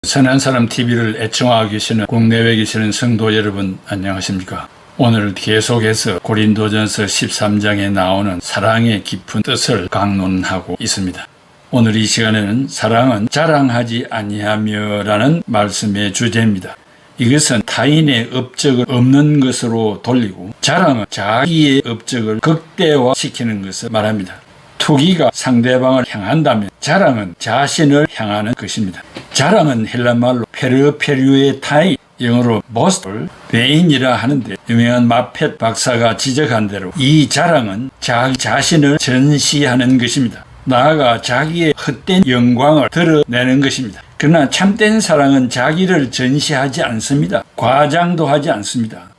선한 사람 TV를 애청하고 계시는 국내외 계시는 성도 여러분 안녕하십니까? 오늘 계속해서 고린도전서 13장에 나오는 사랑의 깊은 뜻을 강론하고 있습니다. 오늘 이 시간에는 사랑은 자랑하지 아니하며 라는 말씀의 주제입니다. 이것은 타인의 업적을 없는 것으로 돌리고 자랑은 자기의 업적을 극대화시키는 것을 말합니다. 투기가 상대방을 향한다면 자랑은 자신을 향하는 것입니다. 자랑은 헬라말로 페르페류의 타이, 영어로 boast를 배인이라 하는데 유명한 마펫 박사가 지적한 대로 이 자랑은 자기 자신을 전시하는 것입니다. 나아가 자기의 헛된 영광을 드러내는 것입니다. 그러나 참된 사랑은 자기를 전시하지 않습니다. 과장도 하지 않습니다.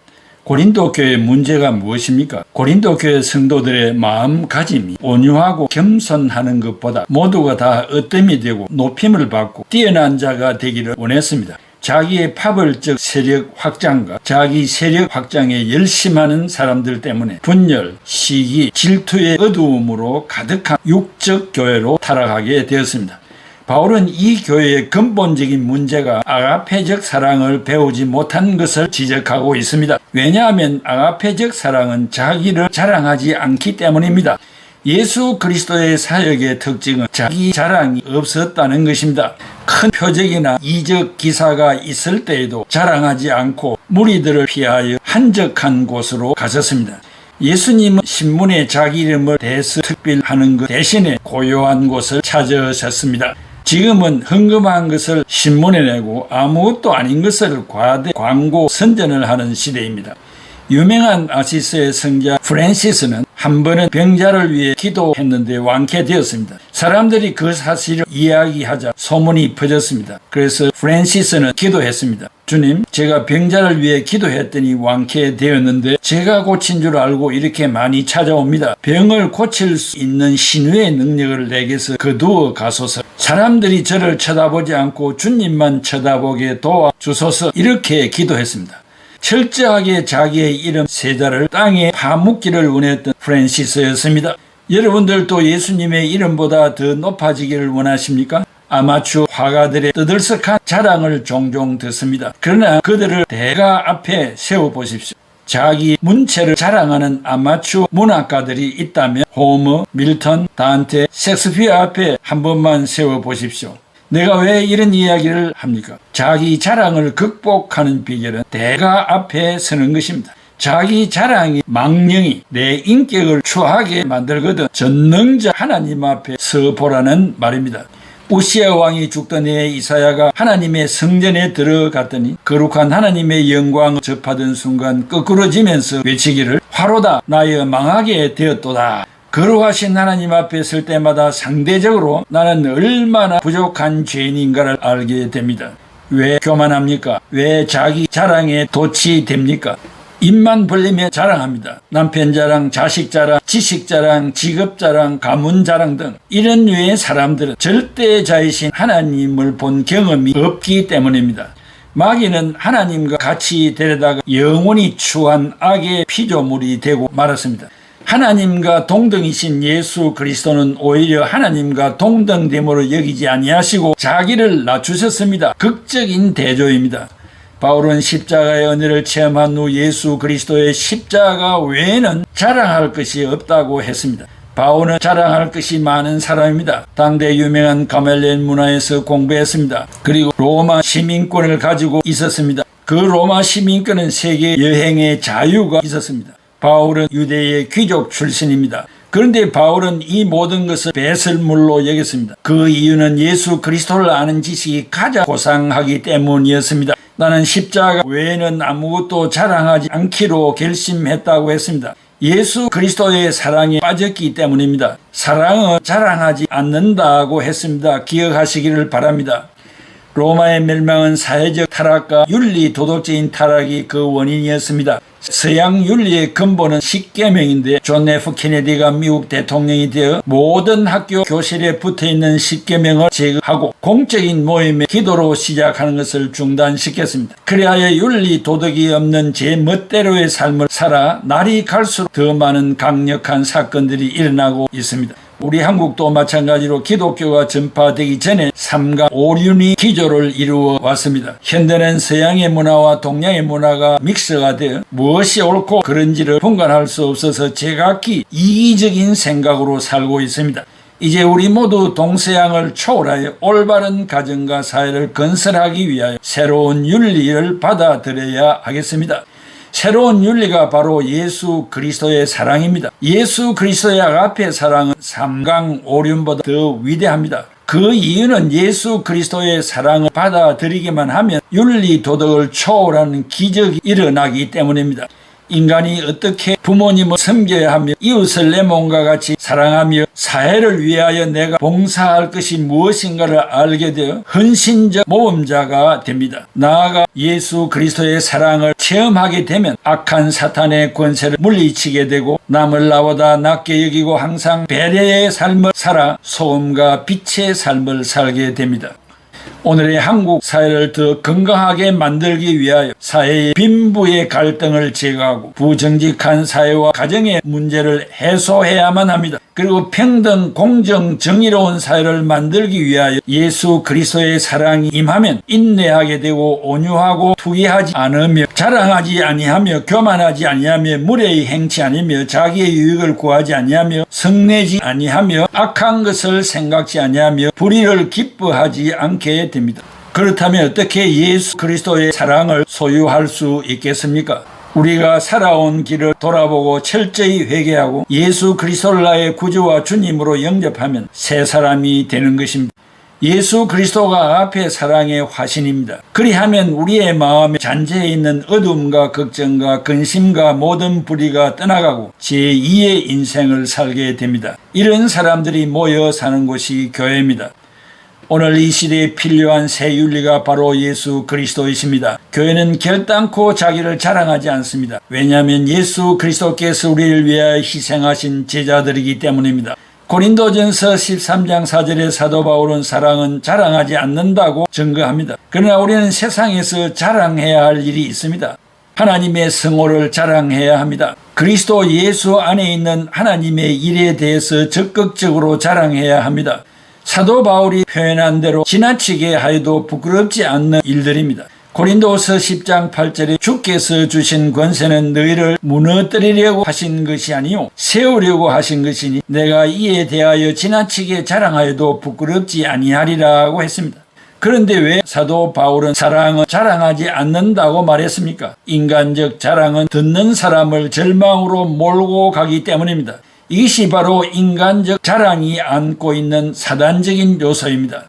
고린도 교회의 문제가 무엇입니까? 고린도 교회 성도들의 마음가짐이 온유하고 겸손하는 것보다 모두가 다 으뜸이 되고 높임을 받고 뛰어난 자가 되기를 원했습니다. 자기의 파벌적 세력 확장과 자기 세력 확장에 열심하는 사람들 때문에 분열, 시기, 질투의 어두움으로 가득한 육적 교회로 타락하게 되었습니다. 바울은 이 교회의 근본적인 문제가 아가페적 사랑을 배우지 못한 것을 지적하고 있습니다. 왜냐하면 아가페적 사랑은 자기를 자랑하지 않기 때문입니다. 예수 그리스도의 사역의 특징은 자기 자랑이 없었다는 것입니다. 큰 표적이나 이적 기사가 있을 때에도 자랑하지 않고 무리들을 피하여 한적한 곳으로 가셨습니다. 예수님은 신문에 자기 이름을 대서특필하는 것 대신에 고요한 곳을 찾으셨습니다. 지금은 흥금한 것을 신문에 내고 아무것도 아닌 것을 과대 광고 선전을 하는 시대입니다. 유명한 아시스의 성자 프랜시스는 한 번은 병자를 위해 기도했는데 완쾌되었습니다. 사람들이 그 사실을 이야기하자 소문이 퍼졌습니다. 그래서 프랜시스는 기도했습니다. 주님, 제가 병자를 위해 기도했더니 완쾌되었는데 제가 고친 줄 알고 이렇게 많이 찾아옵니다. 병을 고칠 수 있는 신유의 능력을 내게서 거두어 가소서. 사람들이 저를 쳐다보지 않고 주님만 쳐다보게 도와주소서. 이렇게 기도했습니다. 철저하게 자기의 이름 세자를 땅에 파묻기를 원했던 프랜시스였습니다. 여러분들도 예수님의 이름보다 더 높아지기를 원하십니까? 아마추어 화가들의 떠들썩한 자랑을 종종 듣습니다. 그러나 그들을 대가 앞에 세워보십시오. 자기 문체를 자랑하는 아마추어 문학가들이 있다면 호머, 밀턴, 단테, 셰익스피어 앞에 한 번만 세워보십시오. 내가 왜 이런 이야기를 합니까? 자기 자랑을 극복하는 비결은 대가 앞에 서는 것입니다. 자기 자랑이 망령이 내 인격을 추하게 만들거든 전능자 하나님 앞에 서보라는 말입니다. 우시아 왕이 죽던 해에 이사야가 하나님의 성전에 들어갔더니 거룩한 하나님의 영광을 접하던 순간 거꾸러지면서 외치기를 화로다 나여 망하게 되었도다. 거룩하신 하나님 앞에 설 때마다 상대적으로 나는 얼마나 부족한 죄인인가를 알게 됩니다. 왜 교만합니까? 왜 자기 자랑에 돛이 됩니까? 입만 벌리며 자랑합니다. 남편 자랑, 자식 자랑, 지식 자랑, 직업 자랑, 가문 자랑 등 이런 류의 사람들은 절대자이신 하나님을 본 경험이 없기 때문입니다. 마귀는 하나님과 같이 데려다가 영원히 추한 악의 피조물이 되고 말았습니다. 하나님과 동등이신 예수 그리스도는 오히려 하나님과 동등됨으로 여기지 아니하시고 자기를 낮추셨습니다. 극적인 대조입니다. 바울은 십자가의 은혜를 체험한 후 예수 그리스도의 십자가 외에는 자랑할 것이 없다고 했습니다. 바울은 자랑할 것이 많은 사람입니다. 당대 유명한 가멜리엘 문화에서 공부했습니다. 그리고 로마 시민권을 가지고 있었습니다. 그 로마 시민권은 세계 여행의 자유가 있었습니다. 바울은 유대의 귀족 출신입니다. 그런데 바울은 이 모든 것을 배설물로 여겼습니다. 그 이유는 예수 그리스도를 아는 지식이 가장 고상하기 때문이었습니다. 나는 십자가 외에는 아무것도 자랑하지 않기로 결심했다고 했습니다. 예수 그리스도의 사랑에 빠졌기 때문입니다. 사랑은 자랑하지 않는다고 했습니다. 기억하시기를 바랍니다. 로마의 멸망은 사회적 타락과 윤리 도덕적인 타락이 그 원인이었습니다. 서양 윤리의 근본은 십계명인데 존 F 케네디가 미국 대통령이 되어 모든 학교 교실에 붙어있는 십계명을 제거하고 공적인 모임의 기도로 시작하는 것을 중단시켰습니다. 그리하여 윤리 도덕이 없는 제 멋대로의 삶을 살아 날이 갈수록 더 많은 강력한 사건들이 일어나고 있습니다. 우리 한국도 마찬가지로 기독교가 전파되기 전에 삼가 오륜이 기조를 이루어 왔습니다. 현대는 서양의 문화와 동양의 문화가 믹스가 되어 무엇이 옳고 그른지를 분간할 수 없어서 제각기 이기적인 생각으로 살고 있습니다. 이제 우리 모두 동서양을 초월하여 올바른 가정과 사회를 건설하기 위하여 새로운 윤리를 받아들여야 하겠습니다. 새로운 윤리가 바로 예수 그리스도의 사랑입니다. 예수 그리스도의 아가페 사랑은 삼강오륜보다 더 위대합니다. 그 이유는 예수 그리스도의 사랑을 받아들이기만 하면 윤리 도덕을 초월하는 기적이 일어나기 때문입니다. 인간이 어떻게 부모님을 섬겨야 하며 이웃을 내 몸과 같이 사랑하며 사회를 위하여 내가 봉사할 것이 무엇인가를 알게 되어 헌신적 모범자가 됩니다. 나아가 예수 그리스도의 사랑을 체험하게 되면 악한 사탄의 권세를 물리치게 되고 남을 나보다 낮게 여기고 항상 배려의 삶을 살아 소금과 빛의 삶을 살게 됩니다. 오늘의 한국 사회를 더 건강하게 만들기 위하여 사회의 빈부의 갈등을 제거하고 부정직한 사회와 가정의 문제를 해소해야만 합니다. 그리고 평등, 공정, 정의로운 사회를 만들기 위하여 예수 그리스도의 사랑이 임하면 인내하게 되고 온유하고 투기하지 않으며 자랑하지 아니하며 교만하지 아니하며 무례히 행치 아니며 자기의 유익을 구하지 아니하며 성내지 아니하며 악한 것을 생각지 아니하며 불의를 기뻐하지 않게 됩니다. 그렇다면 어떻게 예수 그리스도의 사랑을 소유할 수 있겠습니까? 우리가 살아온 길을 돌아보고 철저히 회개하고 예수 그리스도를 나의 구주와 주님으로 영접하면 새 사람이 되는 것입니다. 예수 그리스도가 앞에 사랑의 화신입니다. 그리하면 우리의 마음에 잔재해 있는 어둠과 걱정과 근심과 모든 불의가 떠나가고 제2의 인생을 살게 됩니다. 이런 사람들이 모여 사는 곳이 교회입니다. 오늘 이 시대에 필요한 새 윤리가 바로 예수 그리스도이십니다. 교회는 결단코 자기를 자랑하지 않습니다. 왜냐하면 예수 그리스도께서 우리를 위하여 희생하신 제자들이기 때문입니다. 고린도전서 13장 4절의 사도 바울은 사랑은 자랑하지 않는다고 증거합니다. 그러나 우리는 세상에서 자랑해야 할 일이 있습니다. 하나님의 성호를 자랑해야 합니다. 그리스도 예수 안에 있는 하나님의 일에 대해서 적극적으로 자랑해야 합니다. 사도 바울이 표현한 대로 지나치게 하여도 부끄럽지 않는 일들입니다. 고린도서 10장 8절에 주께서 주신 권세는 너희를 무너뜨리려고 하신 것이 아니요 세우려고 하신 것이니 내가 이에 대하여 지나치게 자랑하여도 부끄럽지 아니하리라고 했습니다. 그런데 왜 사도 바울은 사랑은 자랑하지 않는다고 말했습니까? 인간적 자랑은 듣는 사람을 절망으로 몰고 가기 때문입니다. 이것이 바로 인간적 자랑이 안고 있는 사단적인 요소입니다.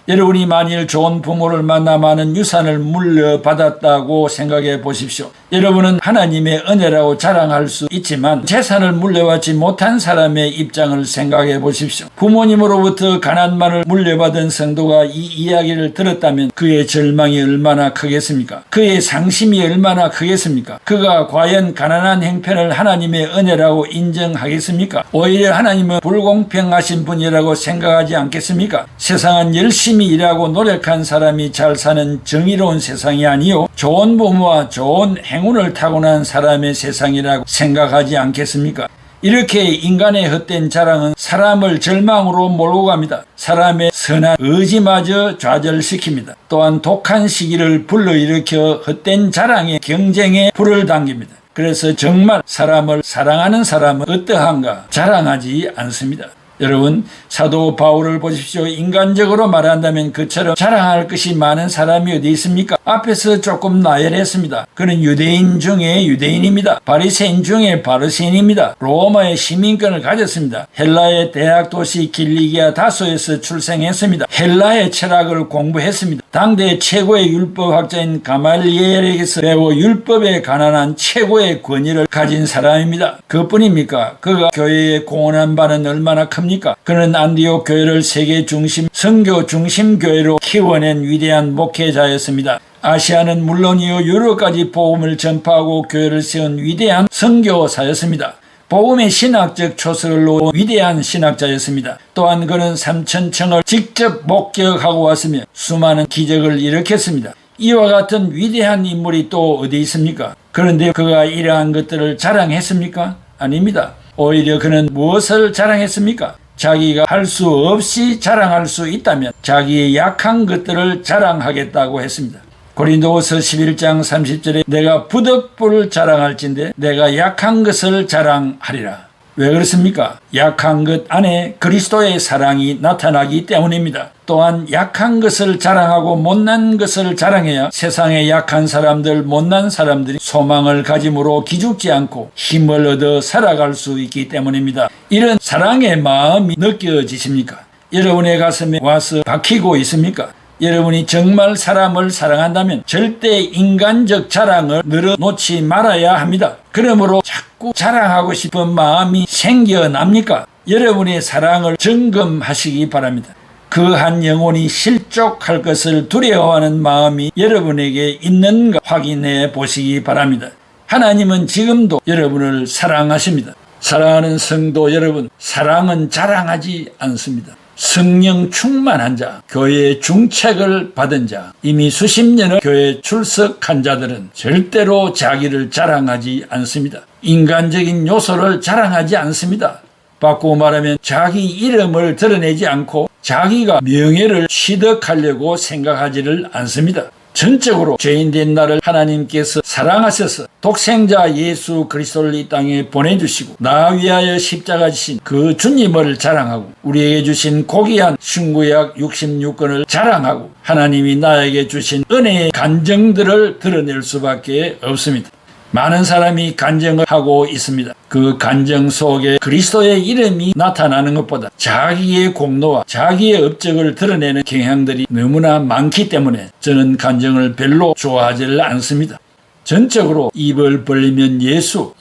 여러분이 만일 좋은 부모를 만나 많은 유산을 물려받았다고 생각해 보십시오. 여러분은 하나님의 은혜라고 자랑할 수 있지만 재산을 물려받지 못한 사람의 입장을 생각해 보십시오. 부모님으로부터 가난만을 물려받은 성도가 이 이야기를 들었다면 그의 절망이 얼마나 크겠습니까? 그의 상심이 얼마나 크겠습니까? 그가 과연 가난한 형편을 하나님의 은혜라고 인정하겠습니까? 오히려 하나님은 불공평하신 분이라고 생각하지 않겠습니까? 세상은 열심히 일하고 노력한 사람이 잘 사는 정의로운 세상이 아니요 좋은 부모와 좋은 행운을 타고난 사람의 세상이라고 생각하지 않겠습니까? 이렇게 인간의 헛된 자랑은 사람을 절망으로 몰고 갑니다. 사람의 선한 의지마저 좌절시킵니다. 또한 독한 시기를 불러일으켜 헛된 자랑의 경쟁에 불을 당깁니다. 그래서 정말 사람을 사랑하는 사람은 어떠한가 자랑하지 않습니다. 여러분, 사도 바울을 보십시오. 인간적으로 말한다면 그처럼 자랑할 것이 많은 사람이 어디 있습니까? 앞에서 조금 나열했습니다. 그는 유대인 중에 유대인입니다. 바리새인 중에 바리새인입니다. 로마의 시민권을 가졌습니다. 헬라의 대학 도시 길리기아 다소에서 출생했습니다. 헬라의 철학을 공부했습니다. 당대 최고의 율법학자인 가말리엘에게서 배워 율법에 관한 최고의 권위를 가진 사람입니다. 그뿐입니까? 그가 교회에 공헌한 바는 얼마나 큽니까? 그는 안디옥 교회를 세계 중심, 선교 중심 교회로 키워낸 위대한 목회자였습니다. 아시아는 물론이요 유럽까지 복음을 전파하고 교회를 세운 위대한 선교사였습니다. 복음의 신학적 초석을 놓은 위대한 신학자였습니다. 또한 그는 3,000층을 직접 목격하고 왔으며 수많은 기적을 일으켰습니다. 이와 같은 위대한 인물이 또 어디 있습니까? 그런데 그가 이러한 것들을 자랑했습니까? 아닙니다. 오히려 그는 무엇을 자랑했습니까? 자기가 할 수 없이 자랑할 수 있다면 자기의 약한 것들을 자랑하겠다고 했습니다. 고린도후서 11장 30절에 내가 부득불 자랑할진대 내가 약한 것을 자랑하리라. 왜 그렇습니까? 약한 것 안에 그리스도의 사랑이 나타나기 때문입니다. 또한 약한 것을 자랑하고 못난 것을 자랑해야 세상의 약한 사람들, 못난 사람들이 소망을 가짐으로 기죽지 않고 힘을 얻어 살아갈 수 있기 때문입니다. 이런 사랑의 마음이 느껴지십니까? 여러분의 가슴에 와서 박히고 있습니까? 여러분이 정말 사람을 사랑한다면 절대 인간적 자랑을 늘어놓지 말아야 합니다. 그러므로 자꾸 자랑하고 싶은 마음이 생겨납니까? 여러분의 사랑을 점검하시기 바랍니다. 그 한 영혼이 실족할 것을 두려워하는 마음이 여러분에게 있는가 확인해 보시기 바랍니다. 하나님은 지금도 여러분을 사랑하십니다. 사랑하는 성도 여러분, 사랑은 자랑하지 않습니다. 성령 충만한 자, 교회의 중책을 받은 자, 이미 수십 년을 교회에 출석한 자들은 절대로 자기를 자랑하지 않습니다. 인간적인 요소를 자랑하지 않습니다. 바꾸고 말하면 자기 이름을 드러내지 않고 자기가 명예를 취득하려고 생각하지를 않습니다. 전적으로 죄인된 나를 하나님께서 사랑하셔서 독생자 예수 그리스도를 이 땅에 보내주시고 나 위하여 십자가 지신 그 주님을 자랑하고 우리에게 주신 고귀한 신구약 66권을 자랑하고 하나님이 나에게 주신 은혜의 간증들을 드러낼 수밖에 없습니다. 많은 사람이 간증을 하고 있습니다. 그 간증 속에 그리스도의 이름이 나타나는 것보다 자기의 공로와 자기의 업적을 드러내는 경향들이 너무나 많기 때문에 저는 간증을 별로 좋아하지를 않습니다. 전적으로 입을 벌리면 예수,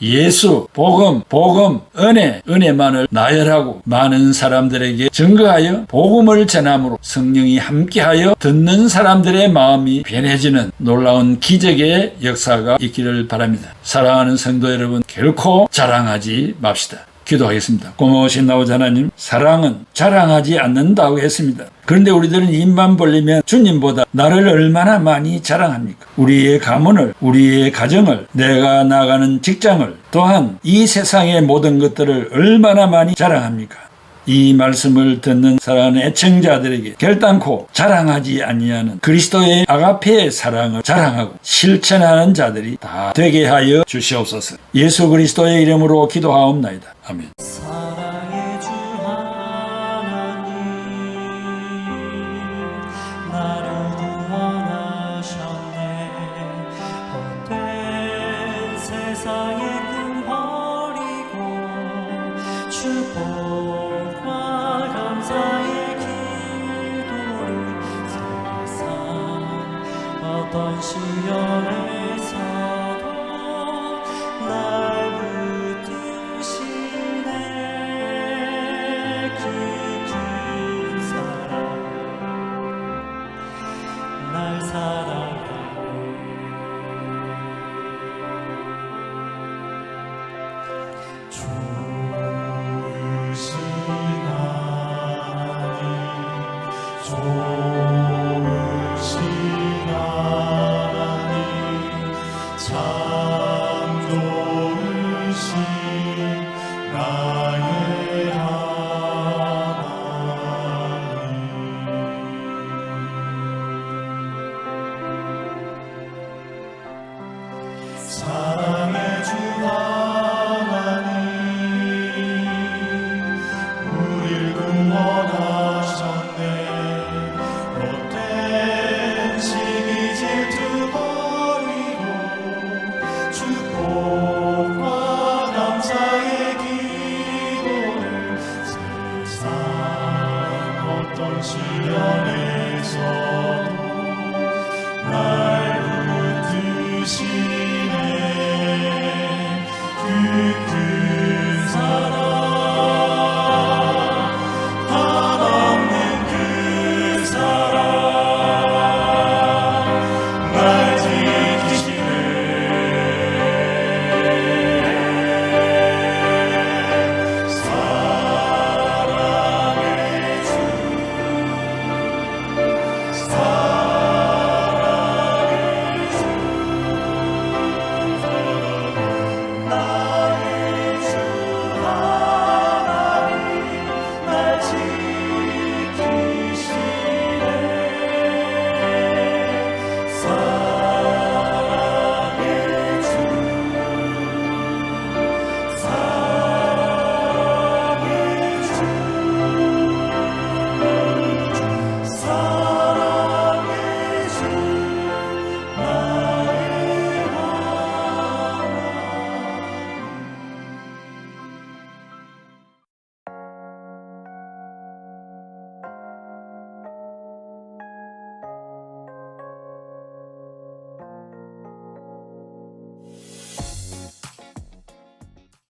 복음, 은혜만을 나열하고 많은 사람들에게 증거하여 복음을 전함으로 성령이 함께하여 듣는 사람들의 마음이 변해지는 놀라운 기적의 역사가 있기를 바랍니다. 사랑하는 성도 여러분, 결코 자랑하지 맙시다. 기도하겠습니다. 고마우신 아버지 하나님, 사랑은 자랑하지 않는다고 했습니다. 그런데 우리들은 입만 벌리면 주님보다 나를 얼마나 많이 자랑합니까? 우리의 가문을, 우리의 가정을, 내가 나가는 직장을, 또한 이 세상의 모든 것들을 얼마나 많이 자랑합니까? 이 말씀을 듣는 사랑하는 애청자들에게 결단코 자랑하지 아니하는 그리스도의 아가페의 사랑을 자랑하고 실천하는 자들이 다 되게 하여 주시옵소서. 예수 그리스도의 이름으로 기도하옵나이다. 아멘. 사랑의 주 하나님, 나를 구원하셨네. 헛된 세상의 꿈 버리고 축복과 감사의 기도를 세상 어떤 시련에서도 날 붙드시네. 그 큰 사랑 날 사랑하네. 좋으신 하나님, 좋으신 하나님, 참 좋으신 나의 하나님. 사랑의 주 하나님, 우릴 구원하셨네. 헛된 시기 질투 버리고 축복과 감사의 기도를 세상 어떤 시련에서도